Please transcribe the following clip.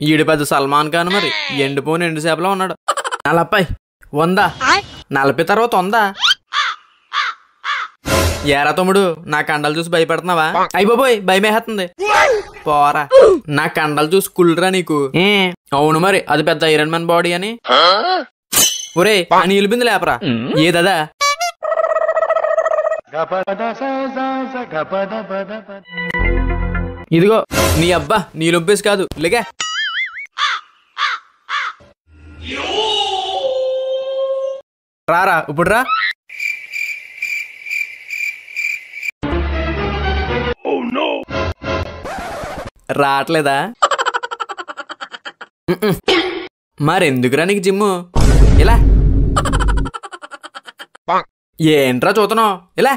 ఈడు పెద్ద సల్మాన్ ఖాన్ మరి ఎండిపోని ఎండు చేపలో ఉన్నాడు. 40 100 40 తర్వాత 100. ఏరా తమ్ముడు, నా కండలు చూసి భయపడుతున్నావా? అయిపోయి భయమేస్తుంది. పోరా, నా కండలు చూసి కుళ్ళరా నీకు? అవును మరి, అది పెద్ద ఐరన్ మ్యాన్ బాడీ అని. ఒరే ఆ నీళ్ళు బిందు లేపరా. ఏదదా? ఇదిగో నీ అబ్బా నీళ్ళొబ్బేసి కాదు, లేగా. రారా ఇప్పుడు రా. రావట్లేదా? మరెందుకురా నీకు జిమ్ము? ఇలా ఏంట్రా చూస్తున్నావు? ఇలా